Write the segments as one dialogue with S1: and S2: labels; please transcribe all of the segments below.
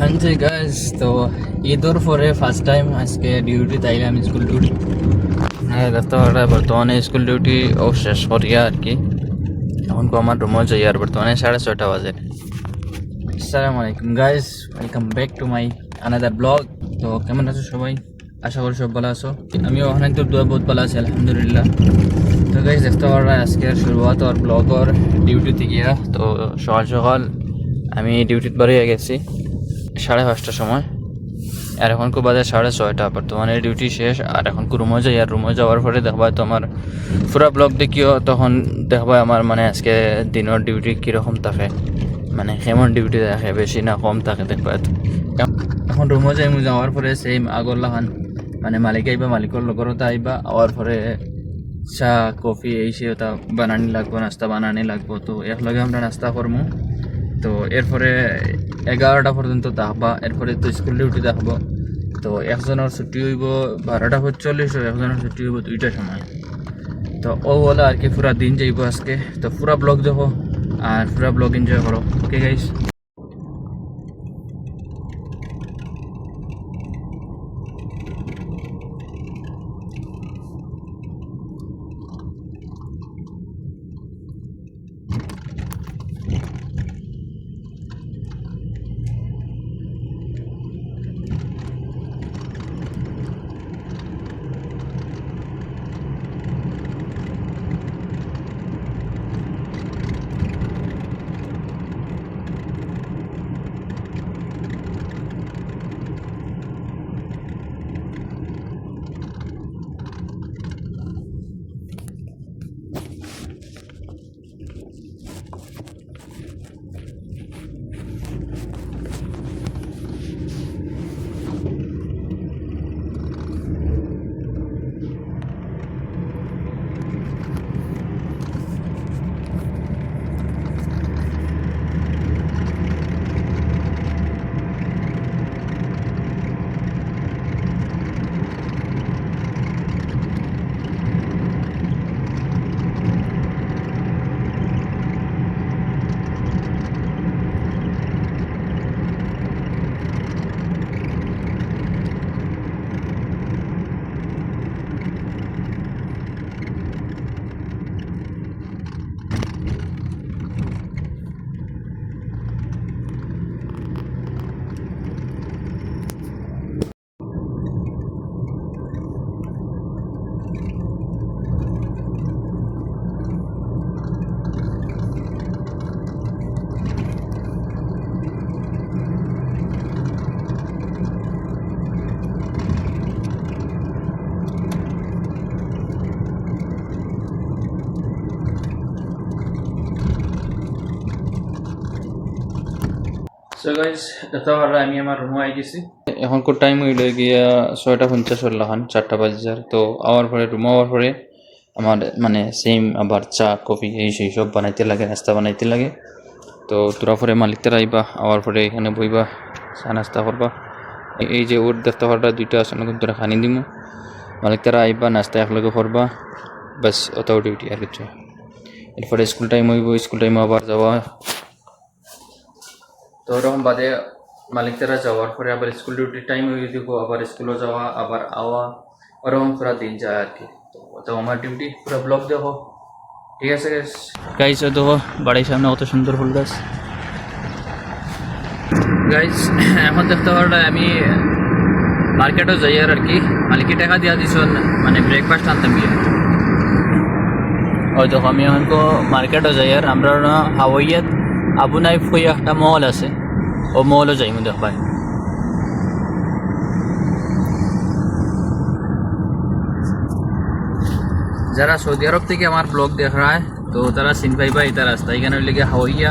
S1: हाँ जी गाइस, तो ঈদর পরে ফার্স্ট টাইম আজকে ডিউটি তাইলাম, স্কুল ডিউটি। রাস্তা বর্তমানে স্কুল ডিউটি ও শেষ করিয়া আর কি এখন আমার রুমে যাই আর বর্তমানে 6:30 বাজে। আসসালামু আলাইকুম guys, welcome back to my another blog. তো কেমন আছো সবাই? আশা করি সব ভালো আছো। আমিও ওখানে তো দোয়া বহুত ভালো আছি আলহামদুলিল্লাহ। তো গাইস দেখতে পারা আজকের শুরুয়াত আর ব্লগর ডিউটি থেকে। তো সকাল সকাল আমি ডিউটিতে বাড়িয়ে গেছি 5:30টার সময়, আর এখন কো বাজে 6:30। বর্তমানে ডিউটি শেষ আর এখন রুমে যাই। আর রুমে যাওয়ার পরে দেখবা তোমার পুরা ব্লগ দেখিও, তখন দেখবা আমার মানে আজকে দিনের ডিউটি কীরকম থাকে, মানে কেমন ডিউটি থাকে, বেশি না কম থাকে দেখবা। এখন রুমে যাই, যাওয়ার পরে সেম আগরলাহান মানে মালিক আইবা, মালিকর লগরতা আইবা, আওয়ার পরে চা কফি এই সে ওটা বানানি লাগবো, নাস্তা বানানি লাগবো। তো একলগে আমরা নাস্তা করবো। তো এরপরে 11টা পর্যন্ত থাকবা, এরপরে তো স্কুল ডিউটি থাকবো। তো একজনের ছুটি হইব 12:45, একজনের ছুটি হইব 2টার সময়। তো ও বলে আর কি পুরা দিন যাইব আজকে। তো পুরা ব্লগ দেখো আর পুরা ব্লগ এনজয় করো। Okay guys. সো গাইস দেখতে পারো আমি আমার রুমে আই গেছি। এখনকার টাইম হইলে গিয়া 6:50 হলাম, 4টা বাজার। তো আওয়ার পরে রুমে আওয়ার পরে আমার মানে সেম আবার চা কফি এই সেই সব বানাইতে লাগে, নাস্তা বানাইতে লাগে। তো তোরা পরে মালিকরা আইবা, আওয়ার পরে এখানে বইবা, চা নাস্তা করবা। এই যে ওর দেখতে পারবা 2টা আসলে তোরা খানি দিমু, মালিকরা আইবা, নাস্তা একলগে করবা, বাস অত ডিউটি আর কিছু। এরপরে স্কুল টাইম হইব, স্কুল টাইমে আবার যাওয়া। তো ওরকম বাদে মালিকরা যাওয়ার পরে আবার স্কুল ডিউটির টাইম হয়ে দিব, আবার স্কুলে যাওয়া, আবার আওয়া, ওরকম পুরা দিন যায় আর কি। তো আমার ডিউটি পুরো ব্লগ দেখো, ঠিক আছে গাইস। দেখো বাড়ির সামনে কত সুন্দর ফুল গাছ গাইস। এখন দেখতে পারো আমি মার্কেটও যাই আর কি, মালিকে টাকা দিয়া দিছ মানে ব্রেকফাস্ট আনতাম গিয়ে। ওই দেখো আমি এখন মার্কেটও যাই, আর আমরা হাওয়াইয়াত আবু নাইফ হয়ে একটা মল আছে, ও মলও যাই মু দেখবাই। যারা সৌদি আরব থেকে আমার ব্লগ দেখ রা তো তারা চিন পাইবা এটা রাস্তা, এখানে লেগে হাওয়াইয়া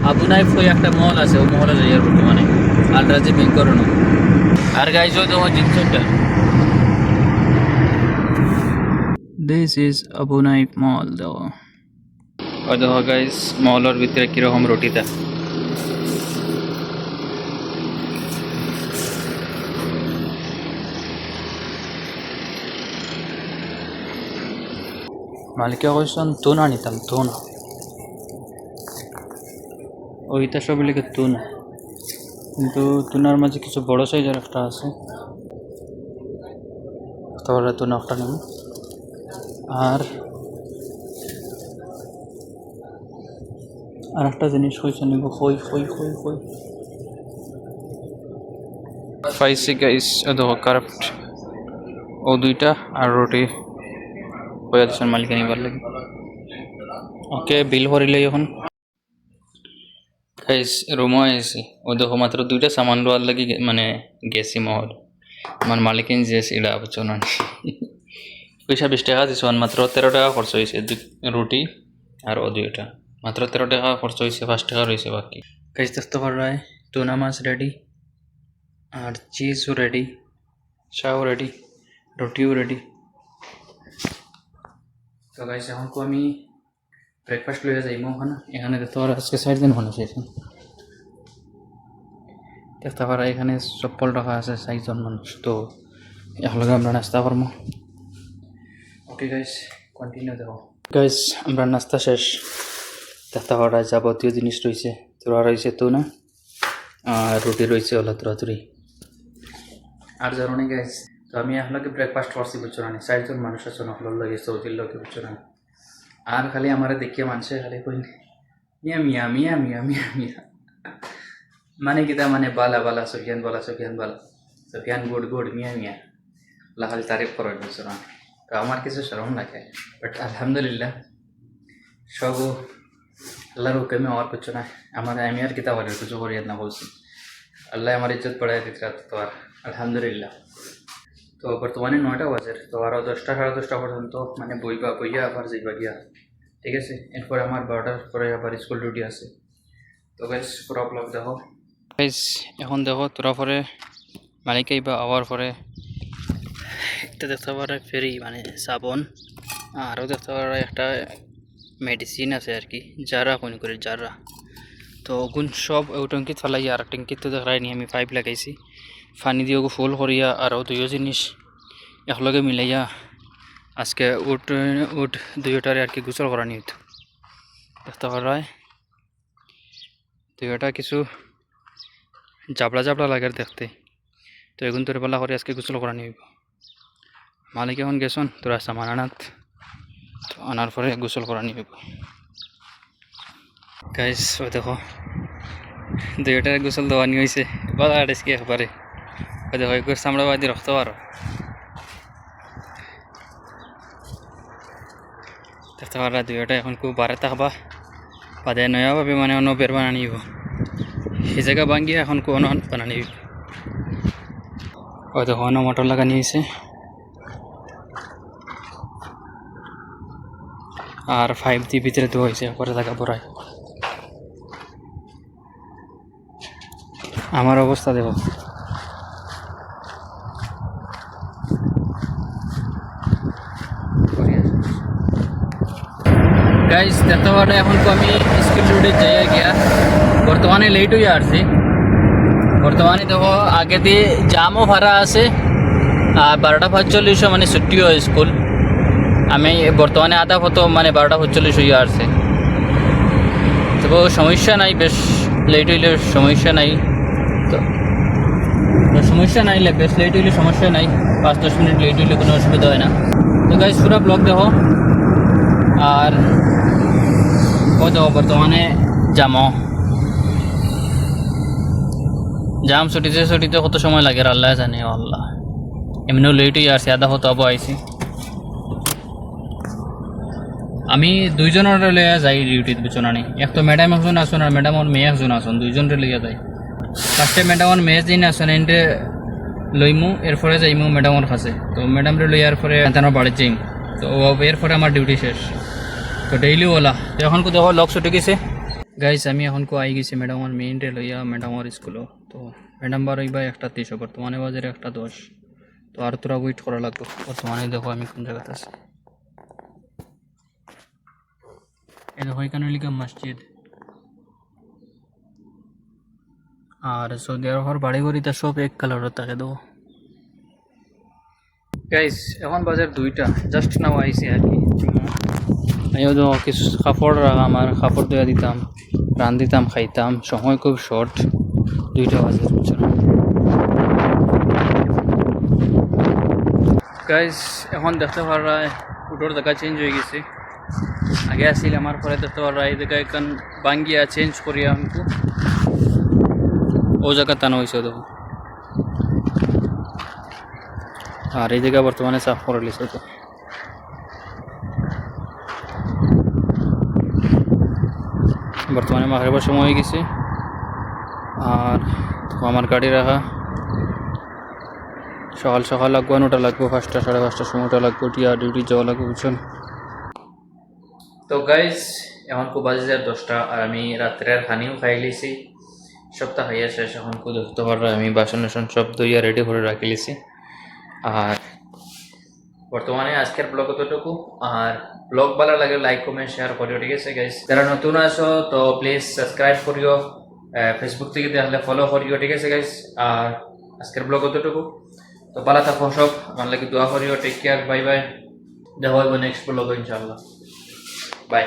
S1: আবু নাইফ হয়ে একটা মল আছে, ও মলে যাই আর বর্তমানে আলরাজি ব্যাংক করানো। আর গাইজ ওই দেখো জিনিসটা, দিস ইজ আবু নাইফ মল। দেখো ওই দেখো গাইজ মলের ভিতরে কিরকম রুটিটা। মালিকে কইসন তুনা নিতাম, তুনা ওইটা সব লিখে তুনা। কিন্তু তুনার মাঝে কিছু বড় সাইজের একটা আছে, তাহলে তুনা একটা নেব। আর একটা জিনিস হয়েছে নিব, হই হই হই হই পাইছি গাইস। দেখো কারেক্ট ও দুইটা আর রুটি হয়ে দিচ্ছেন মালিকে নিবার লাগে। ওকে বিল ভরিলে এখন গাইস রুমও আইসি। ও দেখো মাত্র দুইটা সামান লোয়ার লাগি মানে গেছি মহল। আমার মালিকিন যে এটা বুঝছো না, পয়সা 20 টাকা দিছো, মাত্র 13 টাকা খরচ হয়েছে রুটি আর ও দুইটা। মাত্র 13 টাকা খরচ হয়েছে, 5 টাকা রয়েছে বাকি। গাইস দেখতে পার রায় টুনা মাছ রেডি, আর চিজও রেডি, চাও রেডি, রুটিও রেডি। তো গাইস এখন আমি ব্রেকফাস্ট লইয়া যাইমো ওখানে। এখানে দেখতে পারা আজকে 4 দিন মানুষ আছে, দেখতে পারা এখানে চপ্পল রাখা আছে 4 জন মানুষ। তো একলগে আমরা নাস্তা করবো। ওকে গাইস কন্টিনিউ দেখো। গাইস আমরা নাস্তা শেষ, দেখতে পারা যাবতীয় জিনিস রয়েছে। তোরা রয়েছে তো না, আর রুটি রয়েছে ওলা তোরাতুরি আর জানো গাইস। তো আমি একলগে ব্রেকফাস্ট করছি বুঝছো না, 4 জন মানুষ আছে নকলের লগে, চৌধুরীর লগে বুঝছো না। আর খালি আমার দেখিয়ে মানুষে খালি কই মিয়া মিয়া মিয়া মিয়া মিয়া মিয়া, মানে কিতা মানে বালা বালা সুফিয়ান বালা সুফিয়ান বালা সুফিয়ান গুড গুড মিয়া মিয়া খালি তারিফ করে বুঝছো না। তো আমার কিছু শরম লাগে, বাট আলহামদুলিল্লাহ সব আল্লাহর হুকুমে আমার কিছু না। আমার আমি আর কিতা বলে কিছু করি না বলছি, আল্লাহ আমার ইজ্জত পড়াই দিতে। তো আর আলহামদুলিল্লাহ। তো বর্তমানে 9টা বাজে, তো আরও 10টা 10:30 পর্যন্ত মানে বইয়া আবার যাইবা গিয়া, ঠিক আছে। এরপরে আমার 12টার পরে আবার স্কুল ডিউটি আছে। তো গাইস পুরো ব্লগ দেখো। গাইস এখন দেখো তোরা পরে মালিক আইবা, আওয়ার পরে একটা দেখতে পারে ফেরি মানে সাবন, আরও দেখতে পারে একটা মেডিসিন আছে আর কি, যারা কোন করে যারা। তো ওগুন সব ওই টঙ্কিত ফেলাই, আর টঙ্কিত তো দেখাই নি আমি পাইপ লাগাইছি, পানি দিয়ে ওগু ফুল করিয়া আর দুইও জিনিস একলগে মিলাইয়া আজকে উঠ দুইটারে আর কি গোসল করা নিত। দেখতে পারায় দুইটা কিছু জাবলা জাবলা লাগে দেখতে। তো এগুন তোর বেলা করে আজকে গোসল করা নিব। মালিক এখন গেছন তোরা সামান আনাত, তো আনার পরে গোসল করা নিব। গাইস ও দেখো দুইটারে গোসল দেওয়া নিয়ে হয়েছে, বালা আটকে একবারে দেখো একবার চামড়া বাদি রাখতে পারো। দেখতে পারা দুইটা এখন খুব বারে থাকবা, বাদে নয়াভাবে মানে অন্য বের বানা নিব, সেই জায়গা ভাঙ্গিয়ে এখন কোনো বানা নিব। ও দেখো অন্য মোটর লাগা নিয়েছে, আর 5G ভিতরে তো হয়েছে পরে থাকা পড়ায়। আমার অবস্থা দেখো। গাইস দেখতে পারে এখন তো আমি স্কুল রুটে যাই গিয়া, বর্তমানে লেট হয়ে আসছি। বর্তমানে দেখো আগে দিয়ে জামও ভাড়া আছে, আর 12:45 মানে ছুটি হয় স্কুল। আমি বর্তমানে আধা কত মানে 12:45 হয়ে আসছে। তবু সমস্যা নাই, বেশ লেট হইলে সমস্যা নাই। তো সমস্যা নাই, বেশ লেট হইলে সমস্যা নাই, 5-10 মিনিট লেট হইলে কোনো অসুবিধা হয় না। তো গাইস পুরো ব্লগ দেখো। আর ও দেখো বর্তমানে জাম ছুটিতে কত সময় লাগে আল্লাহ জানে। আল্লাহ এমনিও লেট হয়ে আসছে, আধা হতো আবো আইসি। আমি 2জনের লইয়া যাই ডিউটিত বুঝনানি। এক তো ম্যাডাম একজন আসুন আর ম্যাডামর মেয়ে একজন আসুন, 2জনের লইয়া যাই। ফার্স্টে ম্যাডামর মেয়ে দিন আসুন, এনটে লইমু, এরপরে যাইমু ম্যাডামর কাছে। তো ম্যাডামরে লইয়ার পরে তার বাড়িতে যাইম। তো এরপরে আমার ডিউটি শেষ। তো ডেইলি ওলা তো এখন দেখো লক ছুটে গেছে। গাইস আমি এখন আই গেছি ম্যাডামর মেইনটে লইয়া ম্যাডামর স্কুলও। তো ম্যাডাম বারইবা 1:30, বর্তমানে বাজে 1:10। তো আর তোরা ওয়েট করা লাগবে। বর্তমানে দেখো আমি কোন জায়গাতে আছি। এই দেখো এখানে লিখা মসজিদ। আর সৌদি আরবের বাড়ি ঘড়িটা সব এক কালারের থাকে। দেখো গাইস এখন বাজার 2টা, জাস্ট নাও আইসি আর কি। আমিও তো কিছু কাপড় রাখা, আমার কাপড় দেওয়া দিতাম, রান দিতাম, খাইতাম, সময় খুব শর্ট। 2টা বাজে বুঝছো না গাইস এখন দেখতে পারা উটোর জায়গা চেঞ্জ হয়ে গেছে আগে আসছিল আমার পরে দেখতে পারা এই জায়গায় এখন বাঙ্গিয়া চেঞ্জ করিয়া আমকু ও জায়গা টানা হয়েছে দেখো আর এই জায়গা বর্তমানে সাফ করে লিছে তো বর্তমানে মাগরিবের সময় হয়ে গেছে আর আমার গাড়ি রাখা সকাল সকাল লাগবো 9টা লাগবো 5টা 5:30টার সময়টা লাগবো টিয়া ডিউটি যাওয়া লাগবে বুঝছেন তো গাইস এখন কো বাজে যায় 10টা আর আমি রাত্রের খানিও খাই লিছি সবটা খাইয়া শেষ এখন কো দেখতে পাররা আমি বাসন সব ধুইয়া রেডি করে রাখি লিছি আর বর্তমানে আজকের ব্লগ এতটুকু আর ব্লগ ভালো লাগে লাইক কমেন্ট শেয়ার করিও ঠিক আছে গাইস যারা নতুন আছো তো প্লিজ সাবস্ক্রাইব করিও ফেসবুক থেকে দেখলে ফলো করিও ঠিক আছে গাইস আর আজকের ব্লগ এতটুকু তো ভালো থাকো সব আমার লাগে দোয়া করিও টেক কেয়ার বাই বাই দেখা হবে নেক্সট ব্লগ ইনশাআল্লাহ বাই